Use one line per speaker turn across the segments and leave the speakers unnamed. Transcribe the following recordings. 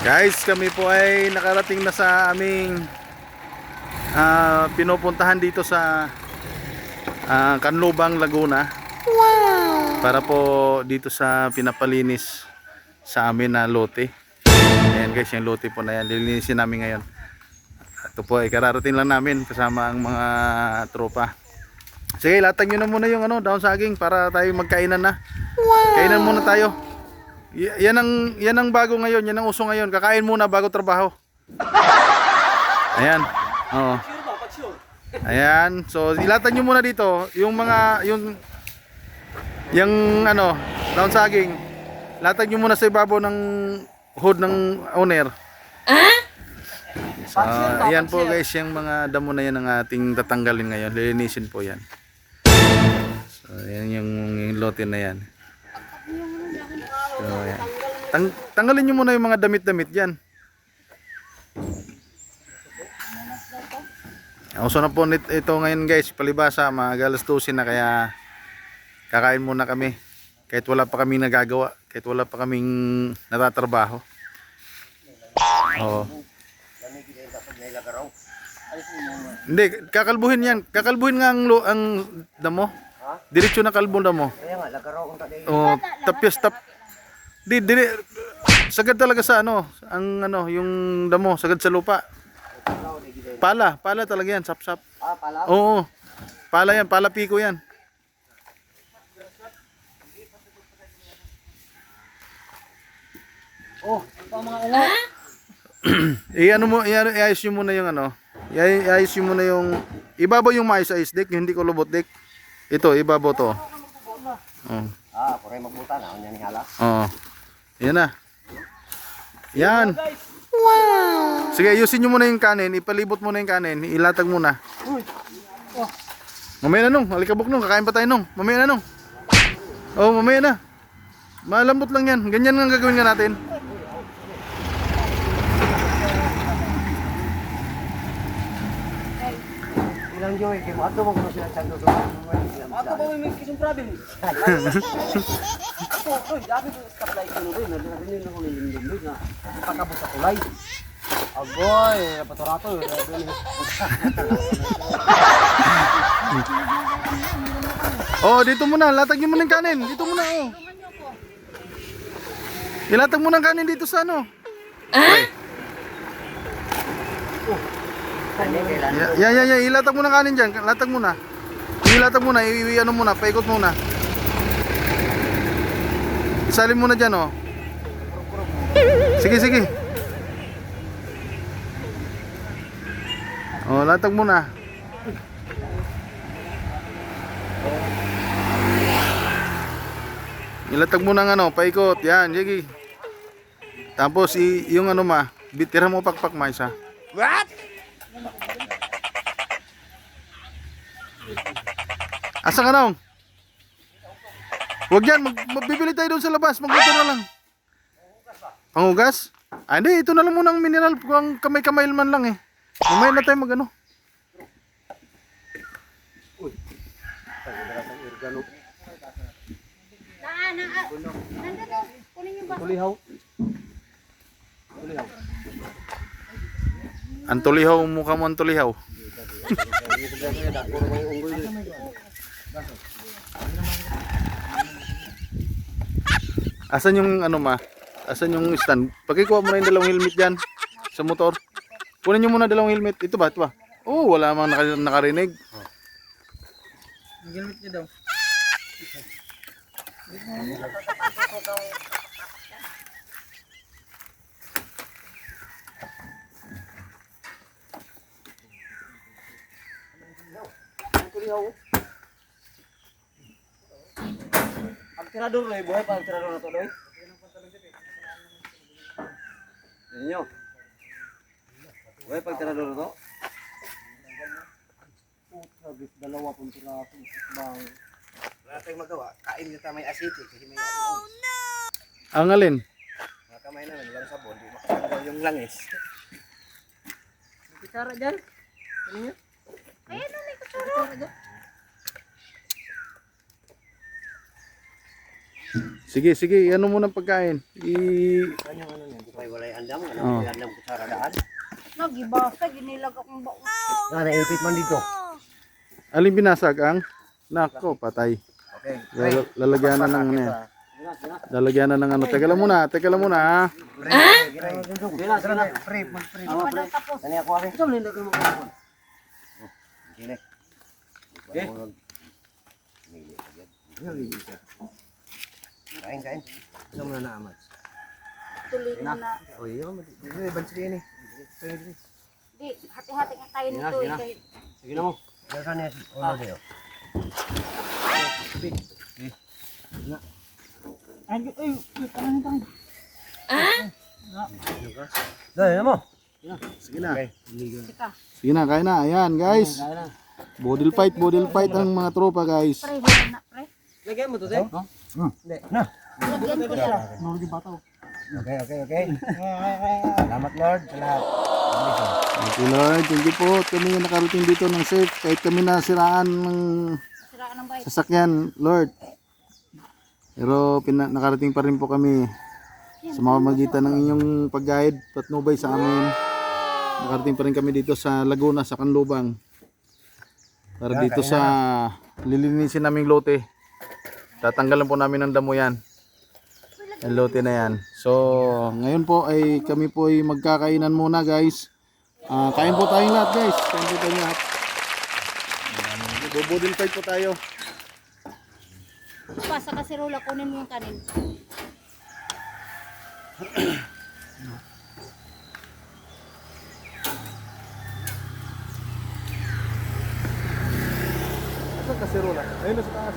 Guys, kami po ay nakarating na sa aming pinupuntahan dito sa Canlubang, Laguna. Wow! Para po dito sa pinapalinis sa amin na lote. Ayan guys, yung lote po na yan, lilinisin namin ngayon. Ito po ay kararating lang namin kasama ang mga tropa. Sige, latag nyo na muna yung daon saging para tayo magkainan na. Wow! Kainan muna tayo. Yan ang bago ngayon, yan ang uso ngayon. Kakain muna bago trabaho. Ayan. Oo. Ayan. So ilatag nyo muna dito yung mga yung daon saging. Latag nyo muna sa ibabaw ng hood ng owner. So ayan po guys, yung mga damo na yan ang ating tatanggalin ngayon. Lilinisin po yan. So ayan yung lote na yan. So, ayan. Tanggalin nyo muna yung mga damit-damit dyan. Uso na po ito ngayon guys, palibasa, mga alas 12 na, kaya kakain muna kami. Kahit wala pa kaming nagagawa, kahit wala pa kaming natatrabaho. Oo. Hindi, kakalbuhin yan. Kakalbuhin nga ang damo. Diretso na kalbo damo. Oh, Di sagad talaga sa yung damo, sagad sa lupa. Pala talaga yan, sap-sap.
Pala?
Oo. Pala yan, pala piko yan.
Oh, ito mga ulo.
Iayos nyo muna yung iayos nyo muna yung ibabaw yung mais ice deck, hindi ko lubot deck. Ito, ibabaw to. Oh.
Pare magbuta na, yan ni hala.
Oo. Yan na. Yan. Wow. Sige, ayusin nyo muna yung kanin. Ipalibot muna yung kanin. Ilatag muna. Mamaya na nung. Alikabok nung. Kakain pa tayo nung. Mamaya na nung. Oh, mamaya na. Malambot lang yan. Ganyan ang gagawin nga natin.
Ilang joy, kaya ato mo kung sila chando doon. Ato ba may kisong problem? Ako, dami ko stop light ko doon. Narinig na ko nilindin na ipakabot sa kulay. Agoy, paturato.
Oh, dito muna. Latag nyo muna yung kanin. Dito muna, oh. Ilatag muna ang kanin dito sa Okay. Ilatag muna kanin dyan. Latag muna. Ilatag muna. Muna. Paikot muna. Isalin muna dyan, oh. Sige. Oh, latag muna. Ilatag muna ng paikot. Yan, sige. Tapos, yung bitira mo pakpak ma isa.
What?
Asa ka na? Huwag yan, magbibili tayo doon sa labas. Magluto na lang. Panghugas? Hindi, ito na lang muna ang mineral. Kung kamay-kamay man lang eh. Mamaya na tayo
Tulihaw.
Ang tulihaw, mukha mo ang tulihaw. Asan yung Asan yung stand? Pakikuha mo na yung dalawang helmet dyan sa motor. Kunin nyo muna dalawang helmet. Ito ba? Oh, wala mang nakarinig.
Ang helmet niya daw. Ang tirador na buhay pa ang tirador na to doy. Inyo. Buhay pag tirador na to. Sabit dalawa pun piraso bang. Wala tayong magawa. Kain kita may asiti kasi may oh no.
Ang alin?
Mga kamay namin walang sabon, di makakagaw yung langis. May kutsara dyan. Ano niya? Ayan na, may kutsara dyan.
Sige, sige, ano muna pagkain?
Kanyang ano niyan, di pa walay andam,
Oh.
may andam kutsara daan.
Nagibasa, ginilag akong baon.
Naipit man dito.
Alin binasag ang? Nako, patay.
Okay.
Lalagyan na ng ano yan. Lalagyan na ng ano. Teka lang muna, teka lang muna ha.
Pre, mag-pre.
Ano daw tapos?
Kani ako ari. Ito linda ko mo. Gile. Okay. Kain, kain. Ito muna na amat.
Tuloy na na.
Oh, iyo, bansri ni.
Di, hati-hati nga tayo nito.
Sige na mo. Dasa niya si Olo Deo. Dahil na mo.
Sige na.
Sika.
Sige na, kain na. Ayan guys. Bodil fight ang mga tropa guys.
Pre, wala na, pre.
Lagyan mo to, Zek? Hindi. Na.
Lagyan ko siya.
Okay. Salamat Lord sa lahat.
Thank you Lord. Thank you po. Kami yung nakarating dito ng safe. Kahit kami nasiraan ng
Siraan ng bike.
sasakyan, Lord. Pero nakarating pa rin po kami sa mamamagitan ng inyong pag-guide, patnubay sa amin. Nakarating pa rin kami dito sa Laguna, sa Canlubang. Para dito sa lilinisin naming lote. Tatanggalan po namin ng damo yan. Ang lote na yan. So, ngayon po ay kami po ay magkakainan muna guys. Kain po tayong lahat guys. Kain po tayong lahat. Bubudil fight po tayo.
Pa, sa kasirola, kunin mo yung kanin.
Saan kaserola? Ayun na sa taas.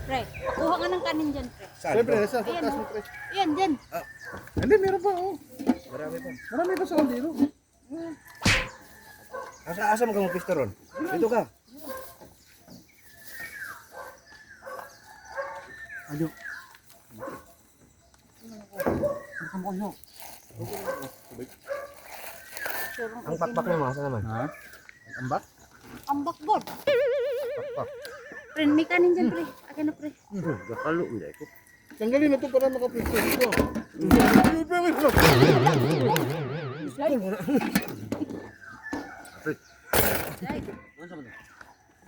Pre, kuha ka ng kanin dyan, pre.
Siyempre, nasa
Ayan,
taas
oh.
mo pre.
Ayan, dyan.
Hindi, meron pa oh.
Marami pa.
Marami pa sa kaldero.
Asa mo ka magpista ron? Dito ka.
Ayo.
Ang pakpak mo, asa naman?
Ha? Ambak?
Ang bakbod. Pre, may kanin dyan, pre. Akin na, pre.
Gakalo, hindi ko.
Tanggalin na ito para makapista dito.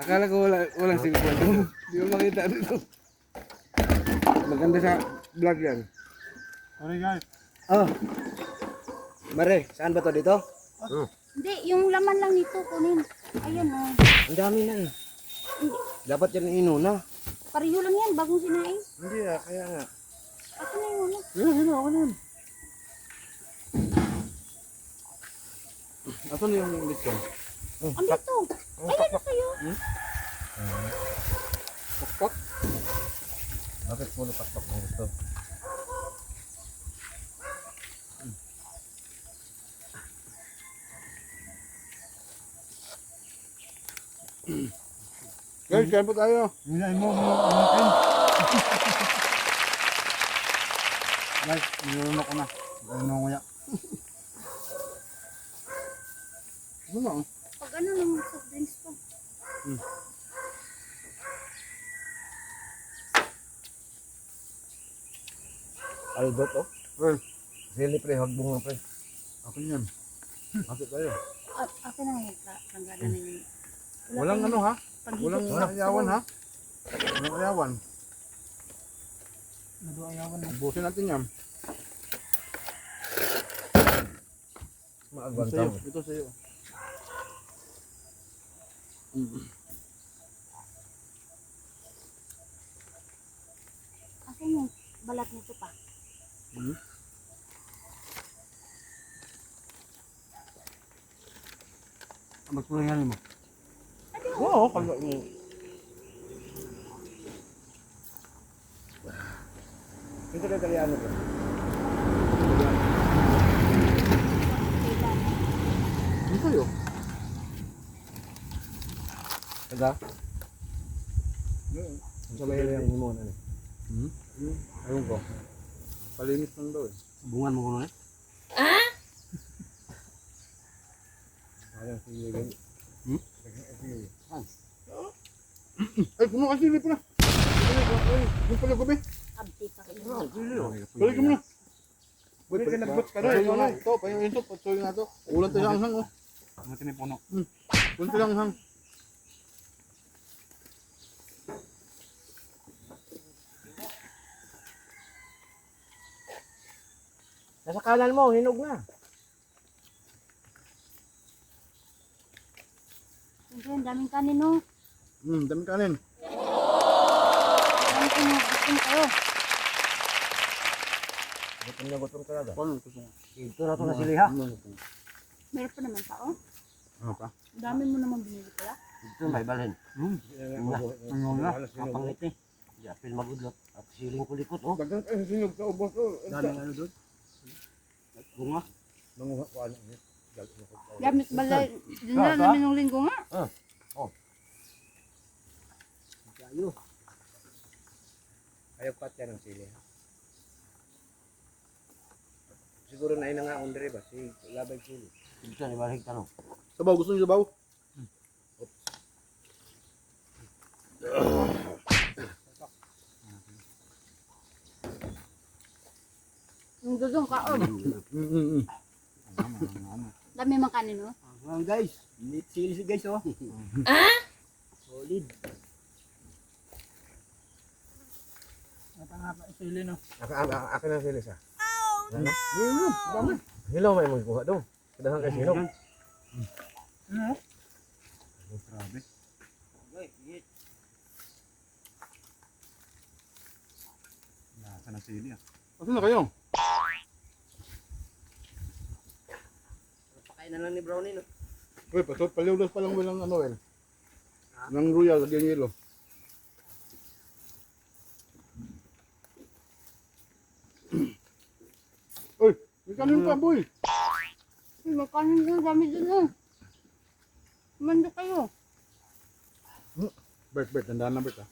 Akala ko walang cellphone. Hindi ko makita dito. Maganda sa vlog yan.
Sorry guys.
Oh. Mare, saan ba to dito?
Hindi, yung laman lang nito, kunin. Ayan, oh.
Ang dami na eh. Dapat yan inuna.
Pariho lang yan, bagong sinain.
Hindi kaya nga.
Ako na yung ano.
Yun, ako na yun. Asan yung lechon?
Andito. Ayan na sa'yo.
Pakpak?
Bakit puro pakpak mo gusto?
Guys, kain po tayo.
Nilay mo umakin. Guys, nilunok ko na. Nangunguya.
Ano na?
Pag ano ng soft drinks pa.
Albert oh.
Well,
Sili pre, hagbong pre.
akin yan. Akin tayo.
Akin na yung tanggalan na yun.
Walang ano ha?
Panghigop.
Walang ayawan ha? Walang ayawan. Ubusin natin yan. Ito
Maagwan
sa'yo.
tao.
Ito sa'yo.
Akin yung balat nito pa.
Mas pulingan mo.
Oo, kaya mo.
Ito na Italiano ko.
Ano sa'yo?
Taga? Ang sabay yung mo na. Ayun ko.
Palinis lang daw eh.
Bungan mo ko na. Ayun, sige.
Ay, puno kasi lip na. Yung pala gabi.
Abdi ka.
Balik mo na. Balik ka nagbot ka na. Ito, pahinga ito. Patsoy nga ito. Ulan tayo ang hang.
Ang tinipuno.
Kunti lang hang.
Nasa kanan mo, hinog na.
Siyempre, ang daming kanin, no?
Dami kanin.
Daming kinugustin kayo.
Gutom na gutom talaga.
Paano gusto mo?
Ito na ito na sili ha.
Meron pa naman tao.
Ano pa?
Ang dami mo naman binili pala.
Ito may balhin.
Ano na?
Kapangit eh. Yapil magudlot. At siling kulikot oh.
Dagang kayo sinog sa ubos.
Daming ano doon. Bunga. Bunga ko ano.
Gamit balay. Dinala namin ng linggo nga.
Kayo. Ayaw pat yan ang sili ha. Siguro na ina nga under ba si labay sili. Dito ni balik tanong.
Sabaw, gusto niyo sabaw?
Yung dudong kaon. Dami mang kanin, no?
Guys, meat sili si guys oh. Solid.
Natangapa sili no.
Akin ang sili sa. Dami. Hilaw may magkuha doon. Kadahan kay sino.
Grabe. Lasa ng sili ah.
Asan na kayo?
Pakain na lang ni Brownie no.
Uy, paliwlas pa lang walang ano eh. Ng royal, lagyan yelo. Uy, may kanin pa boy.
May kanin doon, dami doon, no? Mando kayo.
Bert, tandaan na Bert ah.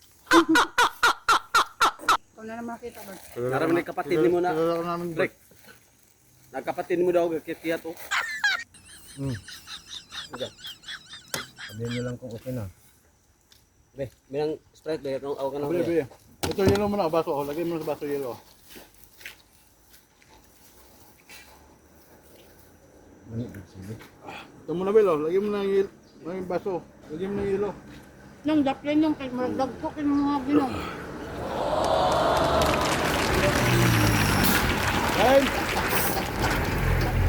Ikaw na naman kita, Bert.
Naraman ni kapatid ni mo na.
Kilala namin Bert.
Nagkapatid mo daw kaya to. Sabihin mo lang kung okay na. Be, minang Sprite be, kung awa ka na.
Bebe, ito yelo mo na, baso. Lagay mo na sa baso yelo. Ito mo na Bel, lagay mo na yung baso. Lagay mo na yung yelo.
Nang daplin yung kay maragdagpok yung mga ginong.
Hey!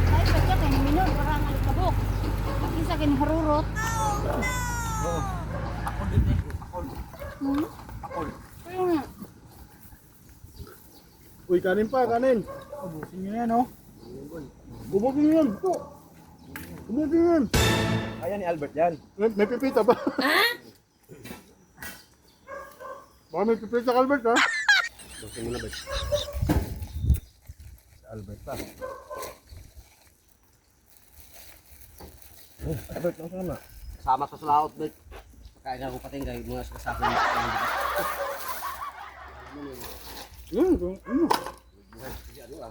Ay, pagka kayo minun, parang alikabok. Isa kayo harurot. Kaya nga.
Uy, kanin pa, kanin.
Ubusin nyo yan oh.
Bubukin mo yan. Ito. Bubukin mo yan.
Kaya ni Albert yan.
May pipita ba? Baka may pipita ka Albert ha?
Gusto mo na ba? Albert pa. Albert, ano sama? Sama sa laot, Albert. Pagkain ako pating kayo mga sasabi mo.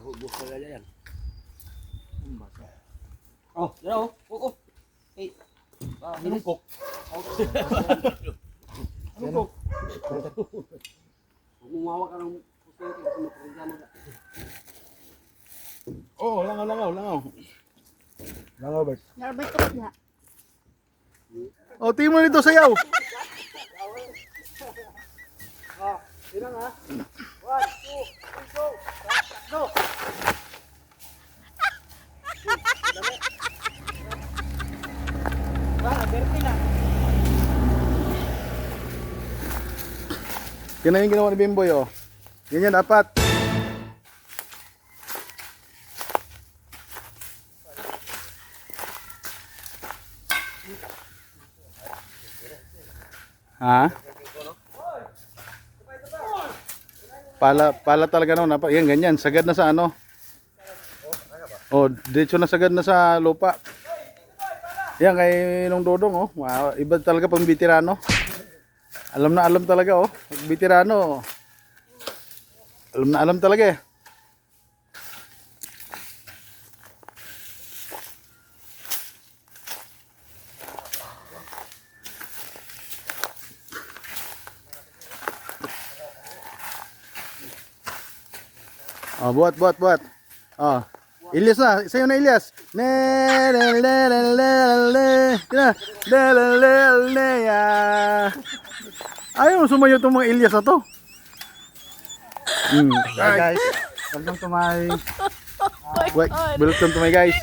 Hubos ko lang yan. Oh, yan o. Kuk. Eh. Hinukok.
Ano po?
Umumawa ka ng puso kasi magreklamo ka.
Oo, langaw.
Langaw, Bert.
Narbay ko siya.
O, tingin mo nito sayaw.
Ilang ha? 1, 2, 3, go! Go!
Yan na yung ginawa ni Bimboy oh. Ganyan dapat. Ha? Pala talaga no, yan ganyan, sagad na sa ano. Oh, diretso na sagad na sa lupa. Yan kay Nung Dodong oh. Wow, iba talaga pang veterano. Alam na alam talaga oh. Veterano. Alam na alam talaga eh. Oh, buat. Oh. Ilyas na. Sa'yo na, Ilyas. Ayaw, sumayo itong mga Ilyas na to. Guys, welcome to my... Welcome to my guys.